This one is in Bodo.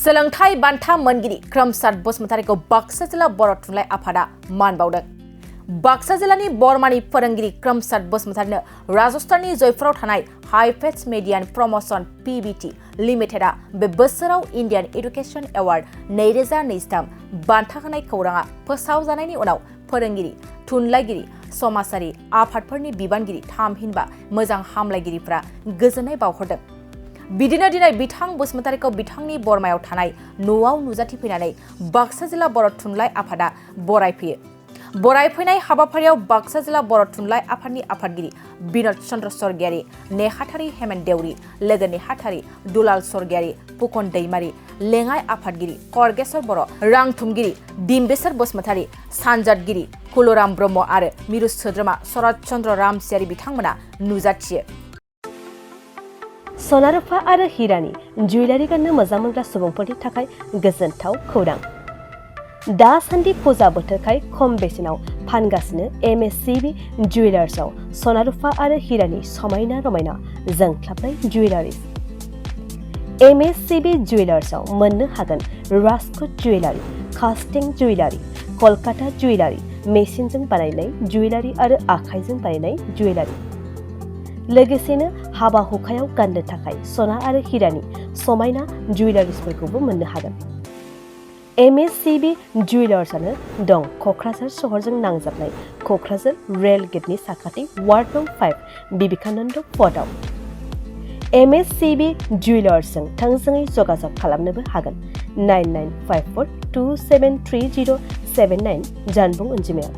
सोलोंथाइ बान्था मोनगिरि खोमसार बसुमतारीखौ बाक्सा जिल्ला बर' थुनलाइ आफादा मान बावदों। बाक्सा जिल्लानि बरमानि फोरोंगिरि खोमसार बसुमतारीनो राजस्थाननि जयपुराव थानाय हाइपेट्स मीडिया एन्ड प्रमोशन पीवीटी लिमिटेडआ बे बोसोराव इन्डियान एडुकेशन एवार्ड 2023 बान्था होनाय खौराङा फोसावजानायनि उनाव फोरोंगिरि, थुनलाइगिरि, समाजारि आफादफोरनि बिबानगिरि थामहिनबा मोजां हामलायगिरिफ्रा गोजोननाय बावहरदों। बिदिनो दिनै बिथां बसुमतारीखौ बिथांनि बरमायाव थानाय न'आव नुजाथिफैनानै बाक्सा जिल्ला बर' थुनलाइ आफादा बरायफैयो। बरायफैनाय हाबाफारियाव बाक्सा जिल्ला बर' थुनलाइ आफादनि आफादगिरि बिनोद चन्द्र स्वर्गियारी, नेहाथारि हेमेन देउरि, लोगो नेहाथारि दुलाल स्वर्गियारी, फुकन दैमारि, लेङाइ आफादगिरि करगेश्वर बर', रांथुमगिरि डिम्बेश्वर बसुमतारी, सानजादगिरि कुलुराम ब्रह्म आरो मिरु सोद्रोमा शरद चन्द्र रामसियारी बिथांमोना नुजाथियो। सना रुफा आरो हिरानि जुवेलारि गाननो मोजां मोनग्रा सुबुंफोरनि थाखाय गोजोनथाव खौरां। दासान्दि फुजा बोथोरखाय खम बेसेनाव फानगासिनो एमएससीबी जुवेलार्सआव सना रुफा आरो हिरानि समायना रमायना जोंख्लाबनाय जुवेलारिज। एमएससीबी जुवेलार्सआव मोननो हागोन राजकोट जुवेलारि, कास्टिं जुवेलारि, कलकाता जुवेलारि, मेसिनजों बानायनाय जुवेलारि आरो आखाइजों बानायनाय जुवेलारि। लोगोसेनो हाबा हुखायाव गाननो थाखाय सना आरो हिरानि समायना जुवेलारिसफोरखौबो मोननो हागोन। एमएससीबी जुवेलार्सआनो दं क'क्राझार सहरजों नांजाबनाय क'क्राझार रेल गेटनि साखाथि वार्ड नं 5 विवेकानन्द पथआव। एमएससीबी जुवेलार्सजों थोंजोङै जगाजग खालामनोबो हागोन 9954273079 जानबुं अनजिमायाव।